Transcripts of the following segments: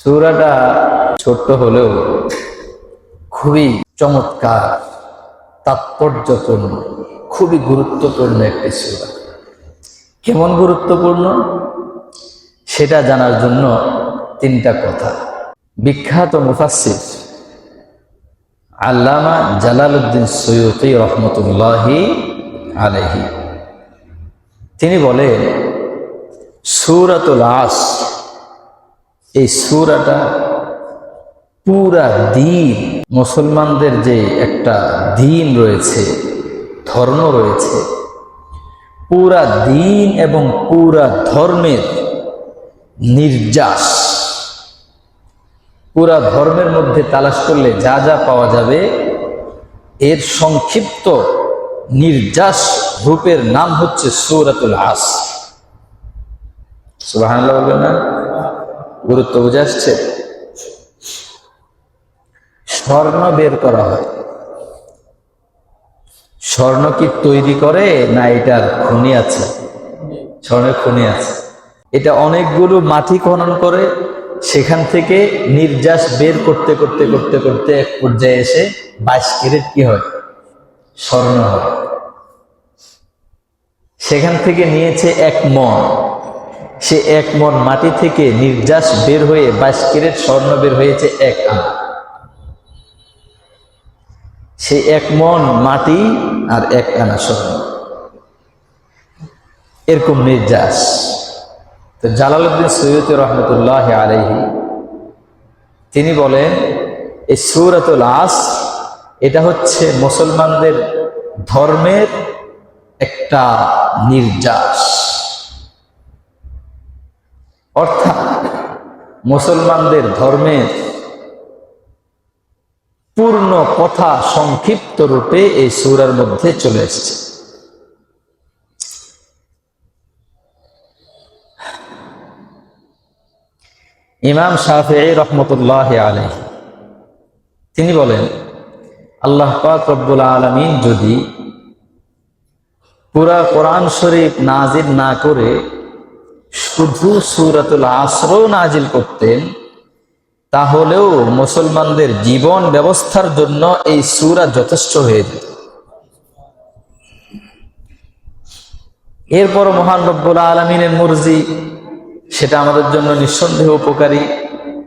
সূরাটা ছোট্ট হলেও খুবই চমৎকার, তাৎপর্যপূর্ণ, খুবই গুরুত্বপূর্ণ একটি সূরা। কেমন গুরুত্বপূর্ণ সেটা জানার জন্য তিনটা কথা। বিখ্যাত মুফাসসির আল্লামা জালালউদ্দিন সুয়ুতী রহমতুল্লাহি আলাইহি তিনি বলেন, সূরাতুল আসর, এই সূরাটা পুরা দিন, মুসলমানদের যে একটা দিন রয়েছে, ধর্ম রয়েছে, পুরা দিন এবং পুরা ধর্মের নির্যাস, পুরা ধর্মের মধ্যে তালাশ করলে যা যা পাওয়া যাবে, এর সংক্ষিপ্ত নির্যাস রূপের নাম হচ্ছে সূরাতুল আসর। সুবহানাল্লাহ বলবেন না? গুরুত্ব বুঝে আসছে? স্বর্ণ বের করা হয়। স্বর্ণ কি তৈরি করে না এটার খনি আছে? স্বর্ণের খনি আছে। এটা অনেকগুলো মাটি খনন করে সেখান থেকে নির্যাস বের করতে করতে করতে করতে এক পর্যায়ে এসে 22 ক্যারেট কি হয়? স্বর্ণ হয়। সেখান থেকে নিয়েছে 1 মণ। সে 1 মণ মাটি থেকে নির্যাস বের হয়ে 22 ক্যারেট স্বর্ণ বের হয়েছে 1 আনা। সে 1 মণ মাটি আর 1 আনা স্বর্ণ, এরকম নির্যাস। তো জালালউদ্দিন সুয়ুতী রহমতুল্লাহি আলাইহি তিনি বলেন, এই সূরাতুল আসর এটা হচ্ছে মুসলমানদের ধর্মের একটা নির্যাস। অর্থাৎ মুসলমানদের ধর্মের পূর্ণ কথা সংক্ষিপ্ত রূপে এই সূরার মধ্যে চলে এসেছে। ইমাম শাফিঈ রহমতুল্লাহি আলাইহি তিনি বলেন, আল্লাহ পাক রব্বুল আলামিন যদি পুরা কোরআন শরীফ নাজিল না করে শুধু সূরাতুল আসর নাজিল করতেন, তাহলেও মুসলমানদের জীবন ব্যবস্থার জন্য এই সূরা যথেষ্ট হয়ে যেত। এরপর মহান রব্বুল আলামিনের মর্জি, সেটা আমাদের জন্য নিঃসন্দেহ উপকারী,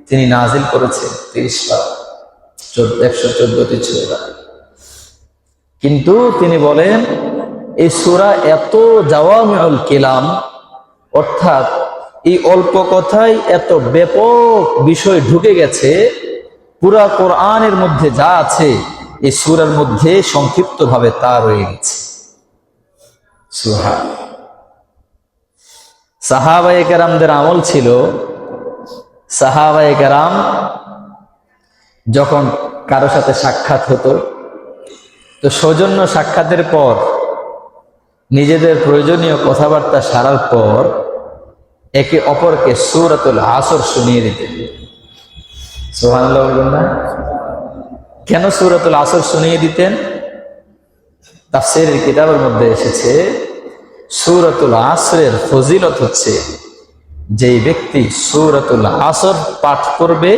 তিনি নাজিল করেছেন 30 বার, 114টি সূরা। কিন্তু তিনি বলেন, এই সূরা এত জাওয়ামিউল কালাম, অর্থাৎ এই অল্প কথায় এত ব্যাপক বিষয় ঢুকে গেছে, পুরা কোরআনের মধ্যে যা আছে এই সূরার মধ্যে সংক্ষিপ্ত ভাবে তা রয়ে গেছে। সুবহান। সাহাবায়ে কেরামদের আমল ছিল, সাহাবায়ে কেরাম যখন কারো সাথে সাক্ষাৎ হতো, তো সৌজন্য সাক্ষাতের পর নিজেদের প্রয়োজনীয় কথাবার্তা সারার পর একে অপরকে সূরাতুল আসর শুনিয়ে দিতেন। সুবহানাল্লাহ বলবেন না? কেন সূরাতুল আসর শুনিয়ে দিতেন? তাফসীরের কিতাবের মধ্যে এসেছে, সূরাতুল আসরের ফজিলত হচ্ছে, যেই ব্যক্তি সূরাতুল আসর পাঠ করবে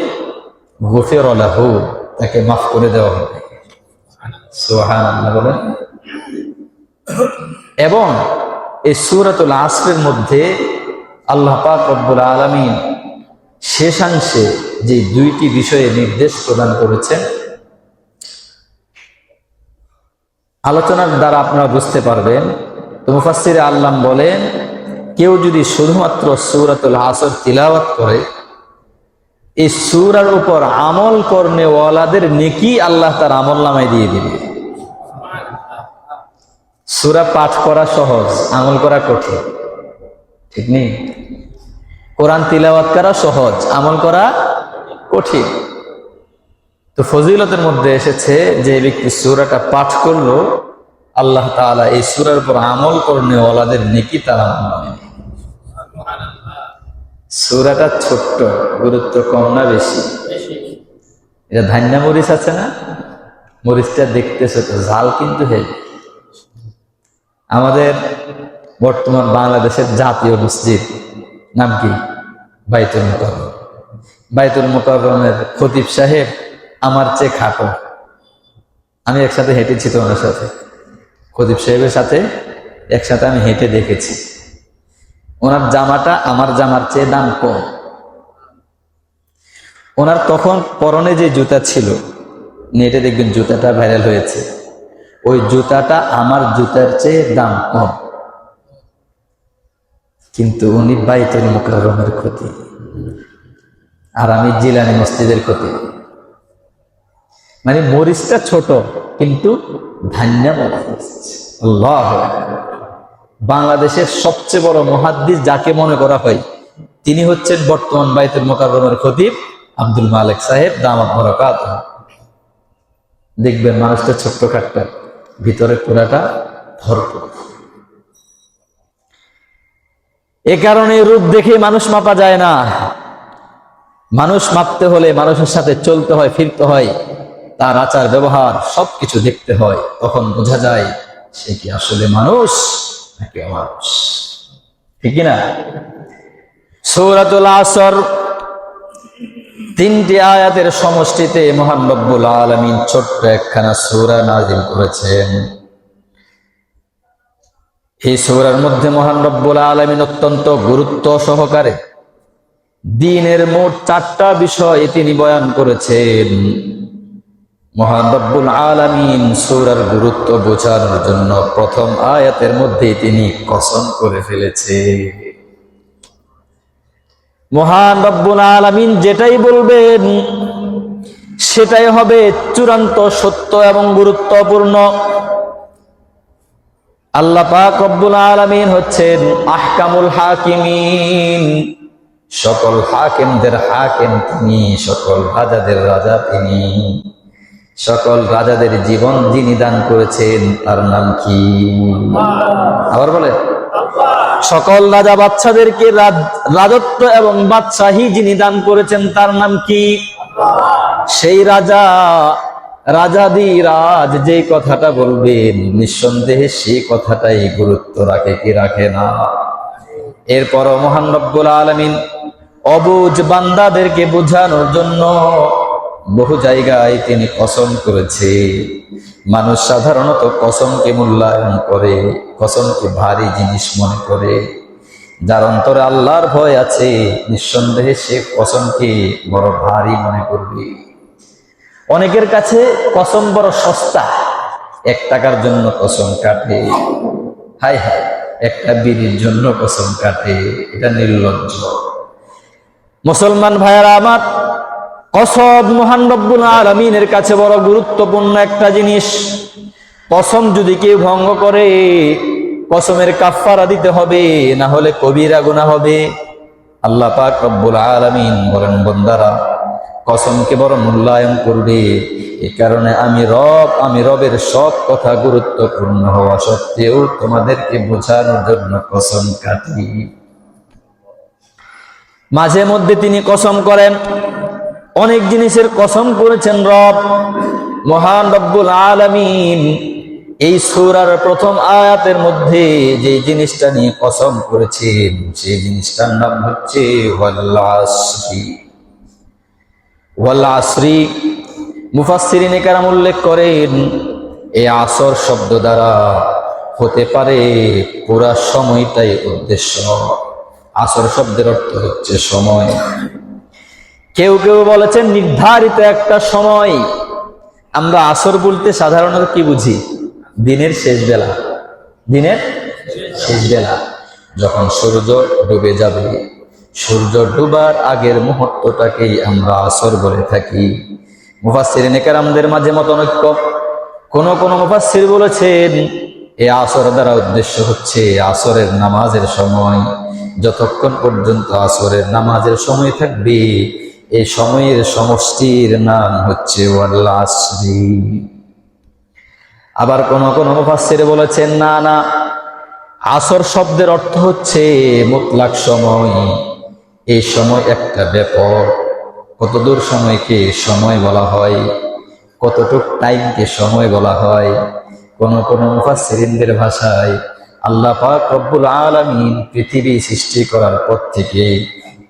গুফিরা লাহু, তাকে মাফ করে দেওয়া হবে। সুবহানাল্লাহ বলেন। এবং এই সূরাতুল আসরের মধ্যে আল্লাহ পাক রব্বুল আলামিন শেষাংশে যে 2টি বিষয়ে নির্দেশ প্রদান করেছেন, আলোচনার দ্বারা আপনারা বুঝতে পারবেন। তো মুফাসসিরে আল্লাম বলেন, কেউ যদি শুধুমাত্র সূরাতুল আসর তিলাওয়াত করে, এই সূরার উপর আমল করনেওয়ালাদের নেকি আল্লাহ তার আমলনামায় দিয়ে দিবে। সূরা পাঠ করা সহজ, আমল করা কঠিন, ঠিক নেই? কোরআন তিলাওয়াত করা সহজ, আমল করা কঠিন। তো ফজিলতের মধ্যে এসেছে, যে ব্যক্তি সূরাটা পাঠ করলো, আল্লাহ তাআলা এই সূরার উপর আমল করনেওয়ালাদের নেকি তার আমলনামায় দিবে। সূরাটা ছোট্ট, গুরুত্ব কম না বেশি? এটা ধান্যা মরিচ আছে না, মরিচটা দেখতে ছোট, ঝাল কিন্তু হেভি। আমাদের বর্তমান বাংলাদেশের জাতীয় মসজিদ নাম কি? বাইতুল মুকাররম। বাইতুল মুকাররমের খতিব সাহেব আমার চেয়ে খাটো। আমি একসাথে হেঁটেছি তো ওনার সাথে, খতিব সাহেবের সাথে একসাথে আমি হেঁটে দেখেছি। ওনার জামাটা আমার জামার চেয়ে দাম কম। ওনার তখন পরনে যে জুতা ছিল, নেটে দেখবেন জুতাটা ভাইরাল হয়েছে, ওই জুতাটা আমার জুতার চেয়ে দাম কম, কিন্তু উনি বাইতুল মুকাররমের ক্ষতি আর আমি জিলানি মসজিদের ক্ষতি। মানে মরিচটা ছোট কিন্তু ধান্য মরিচ। আল্লাহু আকবার। বাংলাদেশের সবচেয়ে বড় মুহাদ্দিস যাকে মনে করা হয়, তিনি হচ্ছেন বর্তমান বাইতুল মুকাররমের খতিব আব্দুল মালিক সাহেব দামাত বরকাতুহু। দেখবেন মানুষটা ছোট্ট খাট্টা, ভিতরে পুরাটা ভরপুর। এ কারণে রূপ দেখে মানুষ মাপা যায় না। মানুষ মাপতে হলে মানুষের সাথে চলতে হয়, ফিরতে হয়, তার আচার ব্যবহার সবকিছু দেখতে হয়, তখন বোঝা যায় সে কি আসলে মানুষ নাকি অমানুষ। ঠিক না? সূরাতুল আসর 3টি আয়াতের সমষ্টিতে মহান রব্বুল আলামিন ছোট্ট একখানা সূরা নাযিল করেছেন। এই সূরার মধ্যে মহান রব্বুল আলামিন অত্যন্ত গুরুত্ব সহকারে দ্বীনের মোট 4টা বিষয় তিনি বয়ান করেছেন। মহান রব্বুল আলামিন সূরার গুরুত্ব বোঝানোর জন্য প্রথম আয়াতের মধ্যে তিনি কসম করে ফেলেছে। মহান রব্বুল আলামিন যেটাই বলবেন সেটাই হবে চূড়ান্ত সত্য এবং গুরুত্বপূর্ণ। আল্লাহ পাক রব্বুল আলামিন হচ্ছেন আহকামুল হাকিমিন, সকল হাকিমদের হাকিম তিনি, সকল রাজাদের রাজা তিনি, সকল রাজাদের জীবন যিনি দান করেছেন তার নাম কি? আবার বলে, সকল রাজা বাদশাদেরকে রাজত্ব এবং বাদশাহী যিনি দান করেছেন তার নাম কি? সেই রাজা রাজাদিরাজ যে কথাটা বলবেন নিঃসন্দেহে সেই কথাটাই গুরুত্ব রাখে কি রাখে না? এরপরও মহান রব্বুল আলামিন অবুঝ বান্দাদেরকে বোঝানোর জন্য বহু জায়গায় তিনি কসম করেছে। মানুষ সাধারণত কসমকে মূল্যায়ন করে, কসমকে ভারী জিনিস মনে করে। যার অন্তরে আল্লাহর ভয় আছে নিঃসন্দেহে সে কসমকে বড় ভারী মনে করবে। অনেকের কাছে কসম বড় সস্তা, 1 টাকার জন্য কসম কাটে। হায় হায়, একটা বিড়ির জন্য কসম কাটে, এটা নির্লজ্জ। মুসলমান ভাইয়েরা আমার, কসম মহান রব্বুল আলামিনের কাছে বড় গুরুত্বপূর্ণ একটা জিনিস। কসম যদি কেউ ভঙ্গ করে কসমের কাফারা দিতে হবে, না হলে কবিরা গুনাহ হবে। আল্লাহ পাক রব্বুল আলামিন বলেন, বান্দারা কসমকে বড় মূল্যায়ন করবে। এই কারণে আমি রবের সব কথা গুরুত্বপূর্ণ হওয়া সত্ত্বেও তোমাদেরকে বোঝানোর জন্য কসম কাটি। মাঝে মধ্যে তিনি কসম করেন, অনেক জিনিসের কসম করেছেন রব মহান রব্বুল আলামিন। এই সূরার প্রথম আয়াতের মধ্যে যে জিনিসটা নিয়ে কসম করেছেন সেই জিনিসটার নাম হচ্ছে ওয়াল আসরি। ওয়াল আসরি মুফাসসিরিনে কেরাম উল্লেখ করেন, এই আসর শব্দ দ্বারা হতে পারে পুরা সময়টাই উদ্দেশ্য। আসর শব্দের অর্থ হচ্ছে সময়। কেউ কেউ বলেছেন নির্ধারিত একটা সময়। আমরা আসর বলতে সাধারণত কি বুঝি? দিনের শেষ বেলা। দিনের শেষ বেলা যখন সূর্য ডুবে যাবে, সূর্য ডুবার আগের মুহূর্তটাকেই আমরা আসর বলে থাকি। মুফাসসিরিনে কেরামদের মাঝে মতানৈক্য। কোন মুফাসসির বলেছেন এই আসর দ্বারা উদ্দেশ্য হচ্ছে আসরের নামাজের সময়। যতক্ষণ পর্যন্ত আসরের নামাজের সময় থাকবে এই সময়ের সমষ্টির নাম হচ্ছে ওয়াল আসরি। আবার কোন মুফাসসির বলেছেন না না, আসর শব্দের অর্থ হচ্ছে মুতলাক সময়। এই সময় একটা ব্যাপক, কতদূর সময়কে সময় বলা হয়, কতটুক টাইমকে সময় বলা হয়। কোন মুফাসসিরিনদের ভাষায় আল্লাহ পাক রব্বুল আলামিন পৃথিবী সৃষ্টি করার পর থেকে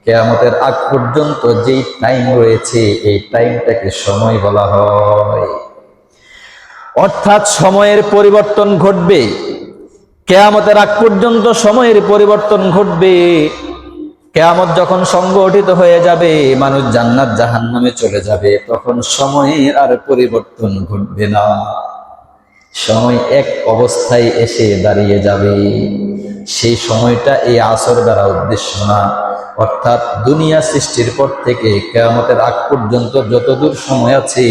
কিয়ামতের আগ পর্যন্ত যেই টাইম রয়েছে এই টাইমটাকে সময় বলা হয়। অর্থাৎ সময়ের পরিবর্তন ঘটবে, কিয়ামতের আগ পর্যন্ত সময়ের পরিবর্তন ঘটবে। কিয়ামত যখন সংগঠিত হয়ে যাবে, মানুষ জান্নাত জাহান্নামে চলে যাবে, তখন সময়ের আর পরিবর্তন ঘটবে না। সময় এক অবস্থায় এসে দাঁড়িয়ে যাবে। সেই সময়টা এই আসর দ্বারা উদ্দেশ্য না, অর্থাৎ দুনিয়া সৃষ্টির পর থেকে কিয়ামতের আগ পর্যন্ত যতদূর সময় আছে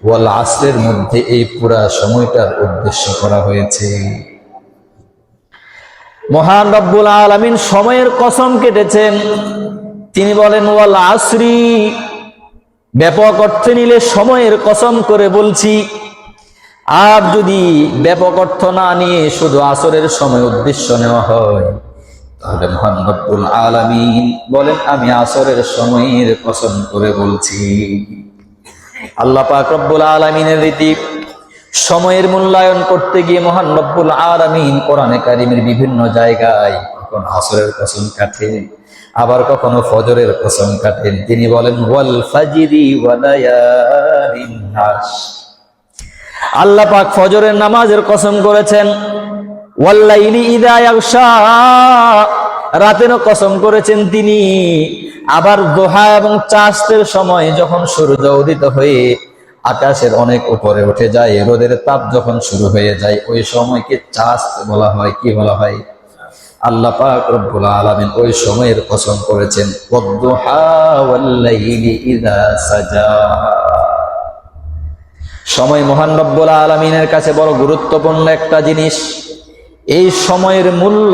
ওয়াল আসরের মধ্যে এই পুরা সময়টার উদ্দেশ্য করা হয়েছে। মহান রব্বুল আলামিন সময়ের কসম কেটেছেন। তিনি বলেন ওয়াল আসরি, ব্যাপক অর্থে নিলে সময়ের কসম করে বলছি। আর যদি ব্যাপক অর্থ না নিয়ে শুধু আসরের সময় উদ্দেশ্য নেওয়া হয়, তাহলে মহান রব্বুল আলামিন বলেন আমি আসরের সময়ের কসম করে বলছি। আল্লাহ পাক রব্বুল আলামিনের রীতি, সময়ের মূল্যায়ন করতে গিয়ে মহান রব্বুল আলামিন কোরআনে কারীমের বিভিন্ন জায়গায় কখনো আসরের কসম কাটেন, আবার কখনো ফজরের কসম কাটেন। তিনি বলেন ওয়াল ফাজরি ওয়া লায়ালিন আশর, আল্লাহ পাক ফজরের নামাজের কসম করেছেন। ওয়াল লাইলি ইযা ইয়াগশা, রাতেরও কসম করেছেন তিনি। আবার দোহা এবং চাঁদের সময় যখন সূর্য উদিত হয়ে আকাশের অনেক উপরে উঠে যায়, রোদের তাপ যখন শুরু হয়ে যায়, ওই সময়কে চাঁদ বলা হয়। কি বলা হয়? আল্লাহ পাক রব্বুল আলামিন ওই সময়ের কসম করেছেন ওয়াদ-দুহা ওয়াল লাইলি ইযা সাজা। সময় মহান রব্বুল আলামিনের কাছে বড় গুরুত্বপূর্ণ একটা জিনিস। এই সময়ের মূল্য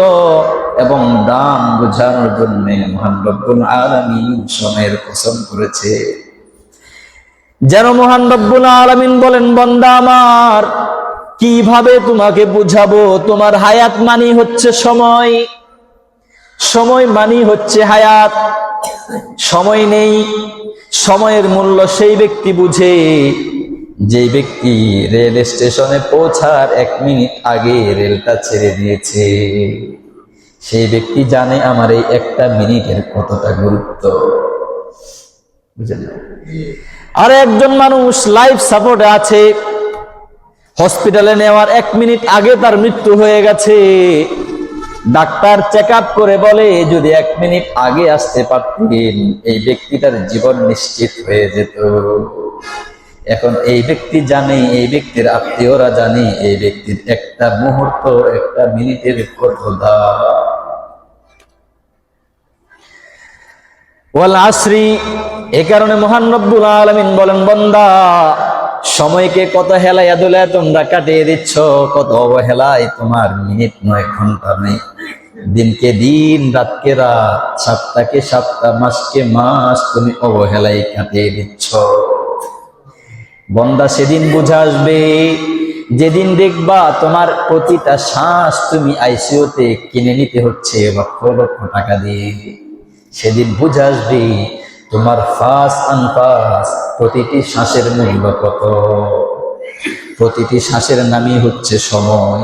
এবং দাম বোঝানোর জন্য মহান রব্বুল আলামিন সময়ের কসম করেছে। যেন মহান রব্বুল আলামিন বলেন বান্দা আমার, কিভাবে তোমাকে বুঝাবো? তোমার হায়াত মানি হচ্ছে সময়, সময় মানি হচ্ছে হায়াত। সময় নেই, সময়ের মূল্য সেই ব্যক্তি বুঝে যে ব্যক্তি রেল স্টেশনে পৌঁছার 1 মিনিট আগে রেলটা ছেড়ে দিয়েছে। সেই ব্যক্তি জানে আমার এই 1টা মিনিটের কতটা গুরুত্ব। বুঝলেন? আর একজন মানুষ লাইফ সাপোর্টে আছে, হসপিটালে নেওয়ার 1 মিনিট আগে তার মৃত্যু হয়ে গেছে। ডাক্তার চেক আপ করে বলে যদি 1 মিনিট আগে আসতে পারতেন এই ব্যক্তিটার জীবন নিশ্চিত হয়ে যেত। এখন এই ব্যক্তি জানে, এই ব্যক্তির আত্মীয়রা জানে এই ব্যক্তির একটা মুহূর্ত, 1টা মিনিটের কত দাম। ওয়াল আসরি, এই কারণে মহান রব্বুল আলামিন বলেন বান্দা, সময়কে কত হেলায়া দুলায়া তোমরা কাটিয়ে দিচ্ছ, কত অবহেলায় তোমার মিনিট নয়, ঘন্টা নেই। দিনকে দিন, রাতকে রাত, সপ্তাহকে সপ্তাহ, মাসকে মাস তুমি অবহেলায় কাটিয়ে দিচ্ছ। বান্দা, সেদিন বুঝে আসবে যেদিন দেখবা তোমার প্রতিটা শ্বাস তুমি আইসিইউতে কিনে নিতে হচ্ছে লক্ষ লক্ষ টাকা দিয়ে। সেদিন বুঝে আসবে তোমার ফাস আনফাস, প্রতিটি শ্বাসের মূল্য কত। প্রতিটি শ্বাসের নামই হচ্ছে সময়।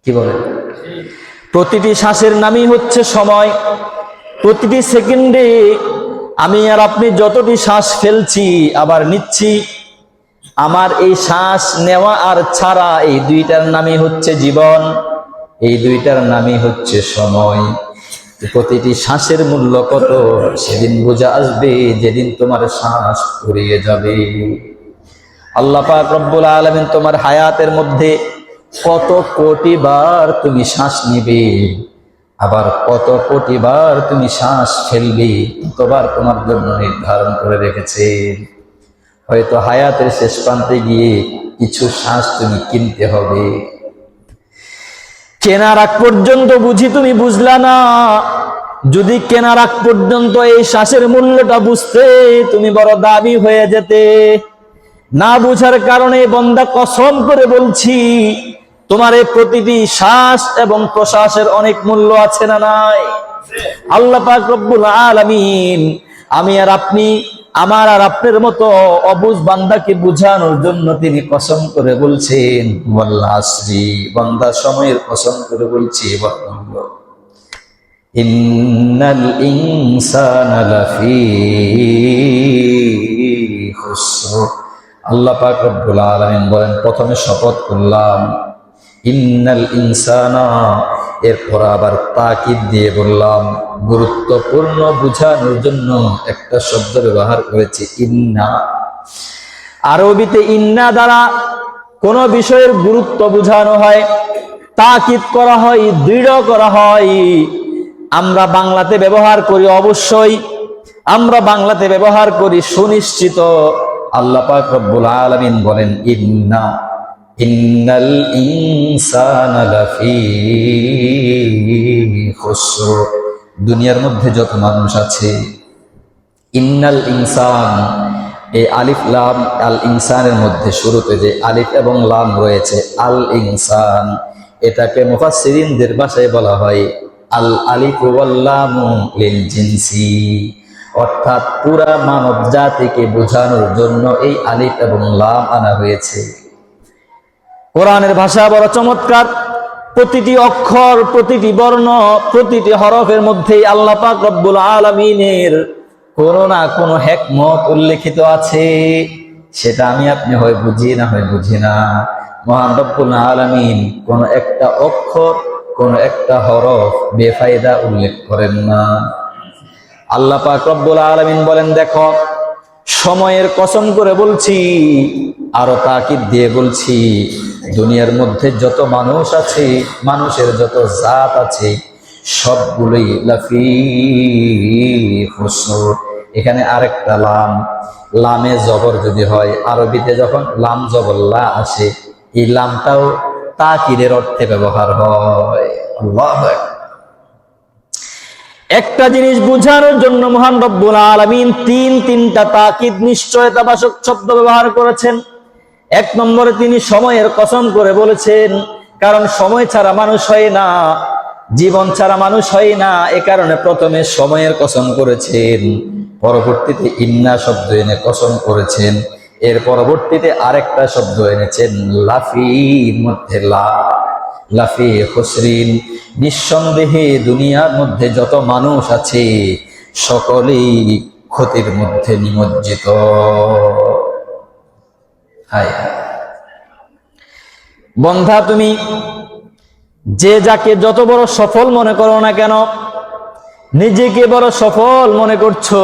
কি বলেন? প্রতিটি শ্বাসের নামই হচ্ছে সময়। প্রতিটি সেকেন্ডে আমি আর আপনি যতটি শ্বাস ফেলছি আবার নিচ্ছি, আমার এই শ্বাস নেওয়া আর ছাড়া এই দুইটার নামই হচ্ছে জীবন, এই দুইটার নামই হচ্ছে সময়। প্রতিটি শ্বাসের মূল্য কত সেদিন বোঝা আসবে যেদিন তোমার শ্বাস ফুরিয়ে যাবে। আল্লাহ পাক রব্বুল আলামিন তোমার হায়াতের মধ্যে কত কোটি বার তুমি শ্বাস নিবে, আবার কত কোটি বার তুমি শ্বাস ফেলবে, ততবার তোমার জন্য নির্ধারণ করে রেখেছে। হয়তো হায়াতের শেষ প্রান্তে গিয়ে কিছু শ্বাস তুমি কিনতে হবে। কেনার আগ পর্যন্ত বুঝি তুমি বুঝলা না। যদি কেনার আগ পর্যন্ত এই শ্বাসের মূল্যটা বুঝতে, তুমি বড় দাবি হয়ে যেতে। না বুঝার কারণে বান্দা কসম করে বলছি, তোমার এই প্রতিটি শ্বাস এবং প্রশ্বাসের অনেক মূল্য আছে না নাই? আল্লাহ পাক রব্বুল আলামিন আমি আর আপনি, আমার আর আপনার মতো অবুঝ বান্দাকে বুঝানোর জন্য তিনি কসম করে বলছেন ওয়াল আসরি, বান্দা সময়ের কসম করে বলছি। ইন্নাল ইনসানা লাফি খুসর। আল্লাহ পাক রব্বুল আলামিন বলেন, প্রথমে শপথ করলাম ইন্নাল ইনসানা, এরপর আবার তাকিদ দিয়ে বললাম, গুরুত্বপূর্ণ বোঝানোর জন্য একটা শব্দ ব্যবহার করেছি ইন্না। আরবিতে ইন্না দ্বারা কোন বিষয়ের গুরুত্ব বোঝানো হয়, তাকিদ করা হয়, দৃঢ় করা হয়। আমরা বাংলাতে ব্যবহার করি অবশ্যই, আমরা বাংলাতে ব্যবহার করি সুনিশ্চিত। আল্লাহ পাক রব্বুল আলামিন বলেন ইন্না, ইন্নাল ইনসানা লাফি খুসর। দুনিয়ার মধ্যে যত মানুষ আছে, ইন্নাল ইনসান, এই আলিফ লাম আল ইনসানের মধ্যে শুরুতে যে আলিফ এবং লাম রয়েছে আল ইনসান, এটাকে মুফাসসিরিনদের ভাষায় বলা হয় আল আলিফ ওয়াল লাম লিল জিনসি, অর্থাৎ পুরা মানব জাতিকে বোঝানোর জন্য এই আলিফ এবং লাম আনা হয়েছে। কোরআনের ভাষা বড় চমৎকার। প্রতিটি অক্ষর, প্রতিটি বর্ণ, প্রতিটি হরফের মধ্যেই আল্লাহ পাক রব্বুল আলামিনের কোনো না কোনো হিকমত উল্লেখিত আছে। সেটা আমি আপনি হয় বুঝি না হয় বুঝি না। মহান রব্বুল আলামিন কোন একটা অক্ষর, কোন একটা হরফ বেফায়দা উল্লেখ করেন না। আল্লাহ পাক রব্বুল আলামিন বলেন, দেখো সময়ের কসম করে বলছি, আরো তাকিদ দিয়ে বলছি, দুনিয়ার মধ্যে যত মানুষ আছে, মানুষের যত জাত আছে, সবগুলোই লাফি খুসর। এখানে আরেকটা লাম, লামে জবর যদি হয়, আরবিতে যখন লাম জবর লা আসে, এই লামটাও তাকিদের অর্থে ব্যবহার হয়। আল্লাহু আকবার। একটা জিনিস বোঝানোর জন্য মহান রব্বুল আলামিন তিনটা তাকিদ নিশ্চয়তাবাচক শব্দ ব্যবহার করেছেন। এক নম্বরে তিনি সময়ের কসম করে বলেছেন, কারণ সময় ছাড়া মানুষ হয় না, জীবন ছাড়া মানুষ হয় না, এ কারণে প্রথমে সময়ের কসম করেছেন, পরবর্তীতে ইন্না শব্দ এনে কসম করেছেন, এর পরবর্তীতে আরেকটা শব্দ এনেছেন লাফির মধ্যে লাফি খুসরিন। নিঃসন্দেহে দুনিয়ার মধ্যে যত মানুষ আছে সকলেই ক্ষতির মধ্যে নিমজ্জিত। বন্ধা, তুমি যে যাকে যত বড় সফল মনে করো না কেন, নিজেকে বড় সফল মনে করছো,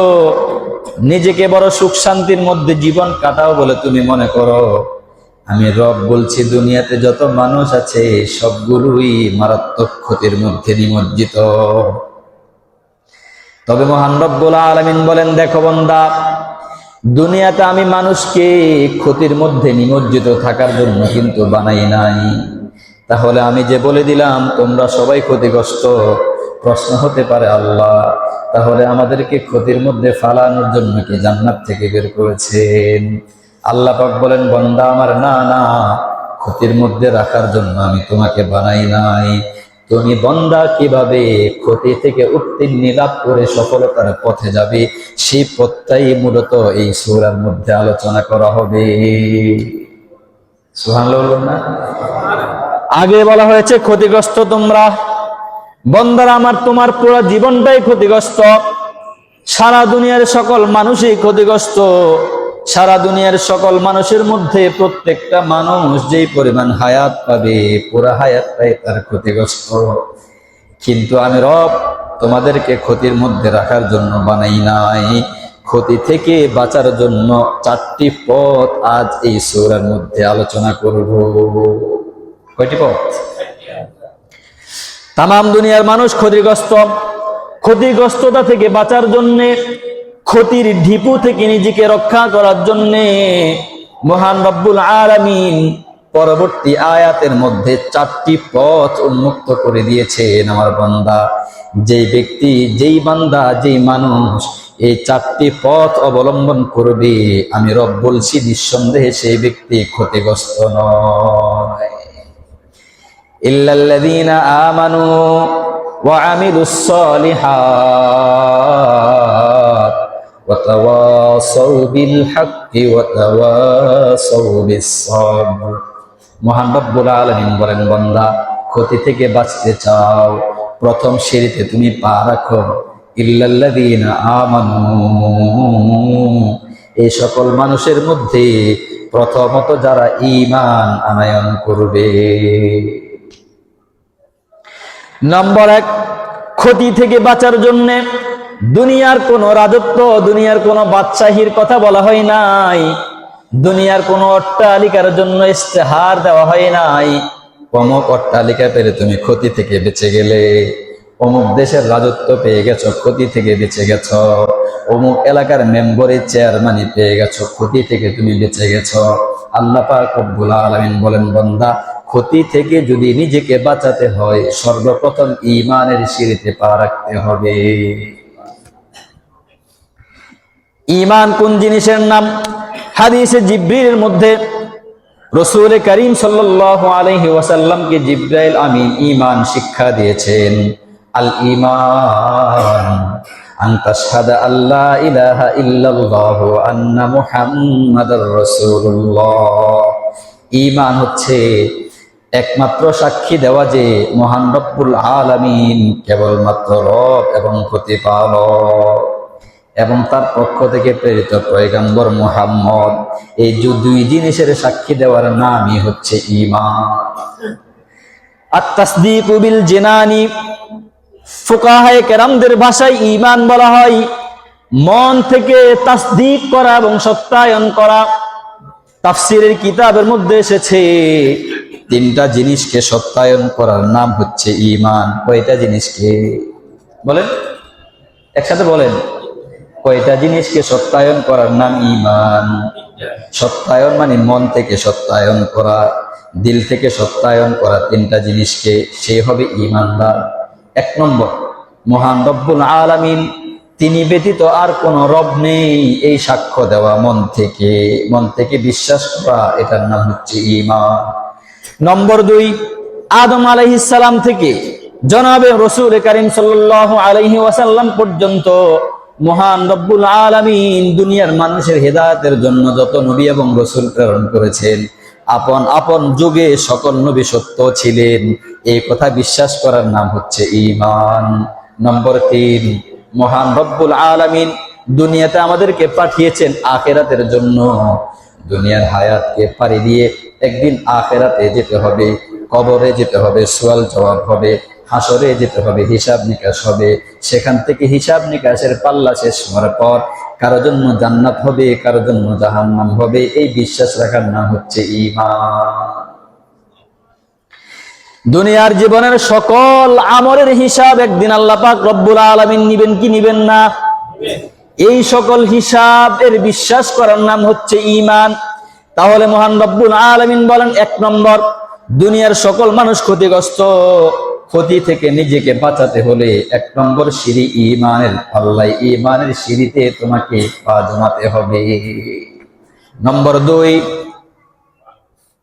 নিজেকে বড় সুখ শান্তির মধ্যে জীবন কাটাও বলে তুমি মনে করো, আমি রব বলছি দুনিয়াতে যত মানুষ আছে সবগুলোই মারাত্মক ক্ষতির মধ্যে নিমজ্জিত। তবে মহান রব্বুল আলামিন বলেন, দেখো বান্দা, দুনিয়াতে আমি মানুষকে ক্ষতির মধ্যে নিমজ্জিত থাকার জন্য কিন্তু বানাই নাই। তাহলে আমি যে বলে দিলাম তোমরা সবাই ক্ষতিগ্রস্ত, প্রশ্ন হতে পারে আল্লাহ তাহলে আমাদেরকে ক্ষতির মধ্যে ফালানোর জন্য কি জান্নাত থেকে বের করেছেন? আল্লাহ পাক বলেন, বান্দা আমার, না না, ক্ষতির মধ্যে রাখার জন্য আমি তোমাকে বানাই নাই। তুমি বান্দা কিভাবে ক্ষতি থেকে উত্তীর্ণ লাভ করে সফলতার পথে যাবে, সেই পথটাই মূলত এই সূরার মধ্যে আলোচনা করা হবে। সুবহানাল্লাহ না? আগে বলা হয়েছে ক্ষতিগ্রস্ত তোমরা, বান্দারা আমার, তোমার পুরো জীবনটাই ক্ষতিগ্রস্ত, সারা দুনিয়ার সকল মানুষই ক্ষতিগ্রস্ত। সারা দুনিয়ার সকল মানুষের মধ্যে প্রত্যেকটা মানুষ যেই পরিমাণ হায়াত পাবে, পুরা হায়াতটাই তার ক্ষতিগ্রস্ত। কিন্তু আমি রব তোমাদেরকে ক্ষতির মধ্যে রাখার জন্য বানাই নাই, ক্ষতি থেকে বাঁচার জন্য চারটি পথ আজ এই সূরার মধ্যে আলোচনা করব। কয়টি পথ? তামাম দুনিয়ার মানুষ ক্ষতিগ্রস্ত। ক্ষতিগ্রস্ততা থেকে বাঁচার জন্যে, ক্ষতির ঢিপু থেকে নিজেকে রক্ষা করার জন্যে মহান রব্বুল আলামিন পরবর্তী আয়াতের মধ্যে চারটি পথ উন্মুক্ত করে দিয়েছেন। আমার বান্দা, যেই ব্যক্তি, যেই বান্দা, যেই মানুষ এই চারটি পথ অবলম্বন করবে, আমি রব বলছি নিঃসন্দেহে সেই ব্যক্তি ক্ষতিগ্রস্ত নয়। ইল্লাল্লাযীনা আমানু ওয়া আমিলুস সলিহাত ওয়া তাওয়াসাউ বিল হাক্কি ওয়া তাওয়াসাউ বিস সাবর। মহান রব্বুল আলামিন বলেন, বান্দা ক্ষতি থেকে বাঁচতে চাও, প্রথম সিঁড়িতে তুমি পা রাখো, ইল্লাল্লাযীনা আমানু, এই সকল মানুষের মধ্যে প্রথমত যারা ঈমান আনয়ন করবে। নম্বর 1, ক্ষতি থেকে বাঁচার জন্য দুনিয়ার কোনো রাজত্ব, দুনিয়ার কোনো বাদশাহীর কথা বলা হয় নাই, দুনিয়ার কোনো অট্টালিকার জন্য ইস্তেহার দেওয়া হয় নাই। অমুক অট্টালিকা পেলে তুমি ক্ষতি থেকে বেঁচে গেলে, অমুক দেশের রাজত্ব পেয়ে গেছো, ক্ষতি থেকে বেঁচে গেছো, অমুক এলাকার মেম্বারের চেয়ারম্যানই পেয়ে গেছো, ক্ষতি থেকে তুমি বেঁচে গেছো। আল্লাহ পাক রব্বুল আলামিন বলেন, বান্দা, ক্ষতি থেকে যদি নিজেকে বাঁচাতে হয় সর্বপ্রথম ঈমানের সিঁড়িতে পা রাখতে হবে। ঈমান কোন জিনিসের নাম? হাদিসে জিবরিলের মধ্যে রাসূল করিম সাল্লাল্লাহু আলাইহি ওয়াসাল্লামকে জিবরাইল আমিন ঈমান শিক্ষা দিয়েছেন। আল ঈমান আন তাশহাদা আল্লা ইলাহা ইল্লাল্লাহ ওয়া আন্না মুহাম্মাদুর রাসূলুল্লাহ। ঈমান হচ্ছে একমাত্র সাক্ষী দেওয়া যে মহান রব্বুল আলামিন কেবলমাত্র রব এবং প্রতিপালক, এবং তার পক্ষ থেকে প্রেরিত পয়গম্বর মুহাম্মদ। এই দুই জিনিসের সাক্ষী দেওয়ার নামই হচ্ছে ঈমান। আত-তাসদীকু বিল জিনানি, ফুকাহায়ে কেরামদের ভাষায় ঈমান বলা হয় মন থেকে তাসদীক করা এবং সত্যায়ন করা। তাফসীরের কিতাবের মধ্যে এসেছে 3টা জিনিসকে সত্যায়ন করার নাম হচ্ছে ঈমান। কয়টা জিনিসকে বলেন? একসাথে বলেন, কয়টা জিনিসকে সত্যায়ন করার নাম ঈমান? সত্যায়ন মানে মন থেকে সত্যায়ন করা, দিল থেকে সত্যায়ন করা 3টা জিনিসকে, সে হবে ঈমানদার। 1 নম্বর, মহান রব্বুল আলামিন তিনি ব্যতীত আর কোন রব নেই, এই সাক্ষ্য দেওয়া মন থেকে বিশ্বাস করা, এটার নাম হচ্ছে ঈমান। নম্বর 2, আদম আলাইহিস সালাম থেকে জনাবে রাসূল করিম সাল্লাল্লাহু আলাইহি ওয়াসাল্লাম পর্যন্ত মহান রব্বুল আলামিন দুনিয়ার মানুষের হেদায়েতের জন্য যত নবী এবং রাসূল প্রেরণ করেছেন, আপন আপন যুগে সকল নবী সত্য ছিলেন, এই কথা বিশ্বাস করার নাম হচ্ছে ঈমান। নম্বর 3, মহান রব্বুল আলামিন দুনিয়াতে আমাদেরকে পাঠিয়েছেন আখিরাতের জন্য। দুনিয়ার হায়াতকে পাড়ি দিয়ে একদিন আখিরাতে যেতে হবে, কবরে যেতে হবে, সওয়াল জবাব হবে, হাসরে যেতে হবে, হিসাব নিকাশ হবে। সেখান থেকে হিসাব নিকাশের পাল্লা শেষ হওয়ার পর কারো জন্য জান্নাত হবে, কারো জন্য জাহান্নাম হবে। এই বিশ্বাস রাখার নাম হচ্ছে ঈমান। দুনিয়ার জীবনের সকল আমলের হিসাব একদিন আল্লাহ পাক রব্বুল আলামিন নিবেন কি নিবেন না? এই সকল হিসাবের বিশ্বাস করার নাম হচ্ছে ঈমান। তাহলে মহান রব্বুল আলামিন বলেন, 1 নম্বর, দুনিয়ার সকল মানুষ ক্ষতিগ্রস্ত, ক্ষতি থেকে নিজেকে বাঁচাতে হলে 1 নম্বর সিঁড়ি ঈমানের পাল্লায়, ঈমানের সিঁড়িতে তোমাকে পা জমাতে হবে। নম্বর 2,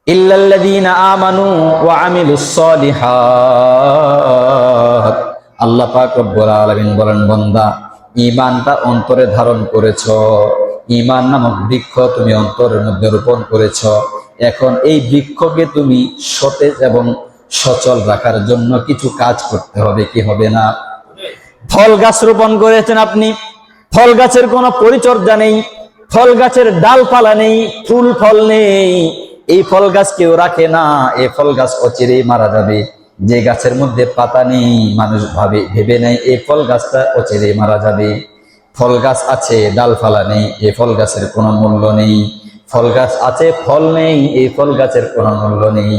ইল্লাল্লাযীনা আমানু ওয়া আমিলুস সলিহাত। আল্লাহ পাক রব্বুল আলামিন বলেন, বান্দা, ঈমানটা অন্তরে ধারণ করেছো, ঈমান নামক বৃক্ষ তুমি অন্তরের মধ্যে রোপণ করেছো। এখন এই বৃক্ষকে তুমি সতেজ এবং সচল রাখার জন্য কিছু কাজ করতে হবে, কি হবে না? ফল গাছ রোপণ করেছেন আপনি, ফল গাছের কোনো পরিচর্যা নেই, ফল গাছের ডালপালা নেই, ফুল ফল নেই, এই ফল গাছ কেউ রাখে না, এই ফল গাছ অচিরেই মারা যাবে। যে গাছের মধ্যে পাতা নেই, মানুষ ভেবে নেয় এই ফল গাছটা অচিরেই মারা যাবে। ফল গাছ আছে, ডালপালা নেই, এই ফল গাছের কোনো মূল্য নেই। ফল গাছ আছে, ফল নেই, এই ফল গাছের কোনো মূল্য নেই।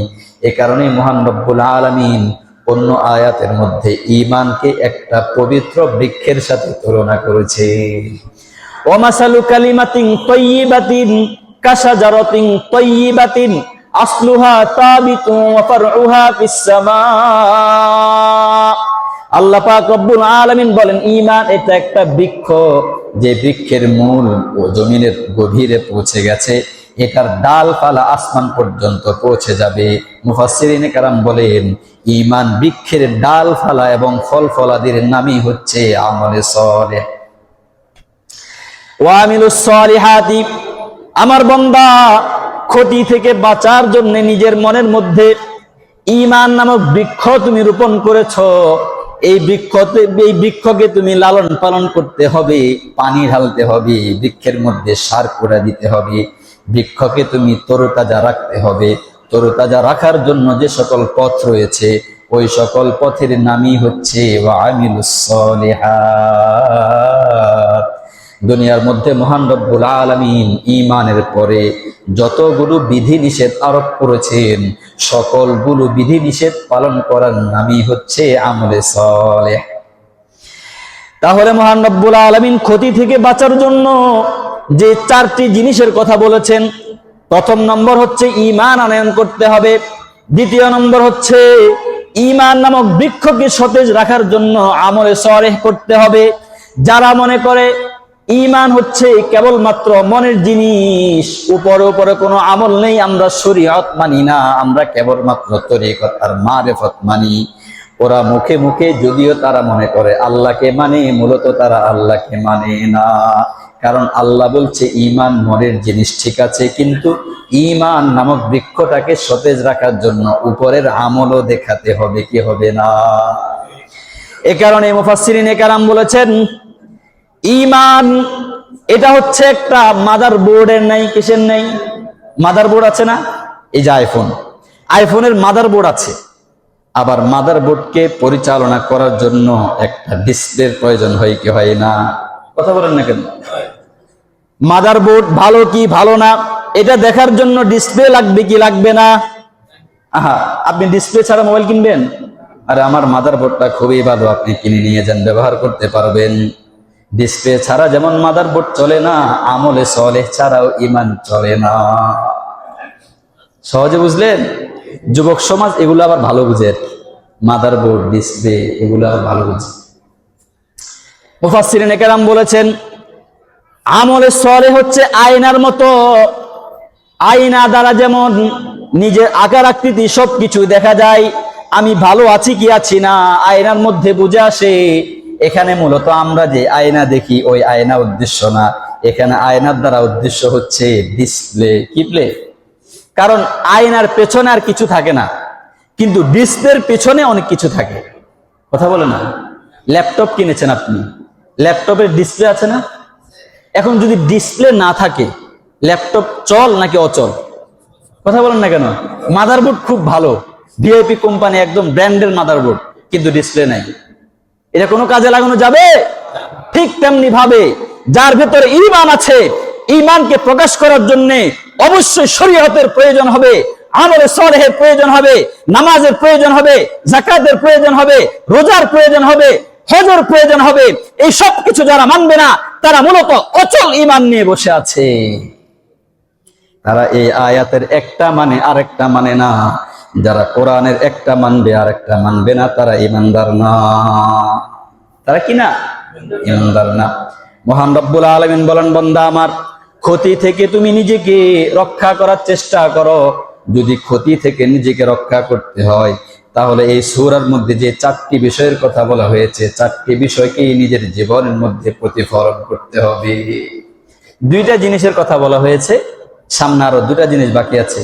এ কারণে মহান রব্বুল আলামিন অন্য আয়াতের মধ্যে ঈমানকে একটা পবিত্র বৃক্ষের সাথে তুলনা করেছে। ওয়ামাসালু কালিমাতিন তাইয়্যিবাতিন কাশাজারাতিন তাইয়্যিবাতিন আসলুহা তাবিতুন ওয়া ফারউহা ফিস সামা। আল্লাহ পাক রব্বুল আলামিন বলেন, ঈমান এটা একটা বৃক্ষ, যে বৃক্ষের মূল ও জমিনের গভীরে পৌঁছে গেছে, এটার ডালপালা আসমান পর্যন্ত পৌঁছে যাবে। মুফাসসিরিনে কেরাম বলেন, ঈমান বৃক্ষের ডালপালা এবং ফল ফলাদির নামই হচ্ছে আমলে সালেহ। ওয়া আমিলুস সালিহাতি। আমার বান্দা, ক্ষতি থেকে বাঁচার জন্য নিজের মনের মধ্যে ঈমান নামক বৃক্ষ তুমি রোপণ করেছো। এই বৃক্ষকে তুমি লালন পালন করতে হবে, পানি ঢালতে হবে, বৃক্ষের মধ্যে সার করে দিতে হবে, বৃক্ষকে তুমি তরতাজা রাখতে হবে। তরতাজা রাখার জন্য যে সকল পথ রয়েছে ওই সকল পথের নামই হচ্ছে ওয়ামিলুস সলিহাত। দুনিয়ার মধ্যে মহান রব্বুল আলামিন ঈমানের পরে যতগুলো বিধি নিষেধ আরোপ করেছেন সকলগুলো বিধি নিষেধ পালন করার নামই হচ্ছে আমলে সালেহ। তাহলে মহান রব্বুল আলামিন ক্ষতি থেকে বাঁচার জন্য যে 4টি জিনিসের কথা বলেছেন, প্রথম নম্বর হচ্ছে ঈমান আনয়ন করতে হবে, দ্বিতীয় নম্বর হচ্ছে ঈমান নামক বৃক্ষকে সতেজ রাখার জন্য আমলে সালেহ করতে হবে। যারা মনে করে ঈমান হচ্ছে কেবলমাত্র মনের জিনিস, উপরে উপরে কোনো আমল নেই, আমরা শরীয়ত মানি না, আমরা কেবলমাত্র তরিকত আর মারিফত মানি, ওরা মুখে মুখে যদিও তারা মনে করে আল্লাহকে মানে, মূলত তারা আল্লাহকে মানে না। কারণ আল্লাহ বলছে ঈমান মনের জিনিস, ঠিক আছে, কিন্তু ঈমান নামক বৃক্ষটাকে সতেজ রাখার জন্য উপরের আমলও দেখাতে হবে, কি হবে না। এ কারণে মুফাসসিরিন কেরাম বলেছেন ঈমান এটা হচ্ছে একটা মাদার বোর্ডের নাই, কিসের নাই, মাদার বোর্ড আছে না, এই যে আইফোনের মাদার বোর্ড আছে, আবার মাদার বোর্ডকে পরিচালনা করার জন্য একটা ডিসপ্লের প্রয়োজন হয় কি হয় না, কথা বলেন না কেন? মাদার বোর্ড ভালো কি ভালো না এটা দেখার জন্য ডিসপ্লে লাগবে কি লাগবে না? আহা, আপনি ডিসপ্লে ছাড়া মোবাইল কিনবেন? আরে আমার মাদার বোর্ডটা খুবই ভালো, আপনি কিনে নিয়ে যান, ব্যবহার করতে পারবেন। ডিসপ্লে ছাড়া যেমন মাদার বোর্ড চলে না, আমলে সালেহ ছাড়াও ঈমান চলে না। সহজে বুঝলেন? যুবক সমাজ এগুলো আবার ভালো বুঝে, মাদার বোর্ড, ডিসপ্লে এগুলো আবার ভালো বুঝে। মুফাসসিরিন কেরাম বলেছেন আমলে সালেহ হচ্ছে আয়নার মতো, আয়না দ্বারা যেমন নিজের আকার আকৃতি সবকিছু দেখা যায়, আমি ভালো আছি কি আছি না আয়নার মধ্যে বুঝে আসে। এখানে মূলত আমরা যে আয়না দেখি ওই আয়না উদ্দেশ্য না, এখানে আয়নার দ্বারা উদ্দেশ্য হচ্ছে ডিসপ্লে। কি প্লে? কারণ আয়নার পেছনে আর কিছু থাকে না, কিন্তু ডিসপ্লের পেছনে অনেক কিছু থাকে, কথা বলে না। ল্যাপটপ কিনেছেন আপনি, ল্যাপটপের ডিসপ্লে আছে না? এখন যদি ডিসপ্লে না থাকে ল্যাপটপ চল নাকি অচল, কথা বলেন না কেন? মাদারবোর্ড খুব ভালো, ভিআইপি কোম্পানি, একদম ব্র্যান্ডের মাদারবোর্ড, কিন্তু ডিসপ্লে নাই, এটা কোনো কাজে লাগানো যাবে? ঠিক তেমনি ভাবে যার ভেতরে ঈমান আছে, ঈমানকে প্রকাশ করার জন্য অবশ্যই শরীয়তের প্রয়োজন হবে, আমলে সালেহের প্রয়োজন হবে, নামাজের প্রয়োজন হবে, যাকাতের প্রয়োজন হবে, রোজার প্রয়োজন হবে, হজের প্রয়োজন হবে। এই সব কিছু যারা মানবে না তারা মূলত অচল ঈমান নিয়ে বসে আছে। তারা এই আয়াতের একটা মানে আরেকটা মানে না, যারা কোরআনের একটা মানবে আর একটা মানবে না তারা ঈমানদার না। তারা কি না? ঈমানদার না। মহান রব্বুল আলামিন বলেন, বান্দা আমার, ক্ষতি থেকে তুমি নিজেকে রক্ষা করার চেষ্টা করো। যদি ক্ষতি থেকে নিজেকে রক্ষা করতে হয় তাহলে এই সূরার মধ্যে যে 4টি বিষয়ের কথা বলা হয়েছে, 4টি বিষয়কে নিজের জীবনের মধ্যে প্রতিফলন করতে হবে। 2টা জিনিসের কথা বলা হয়েছে, সামনে আরো 2টা জিনিস বাকি আছে।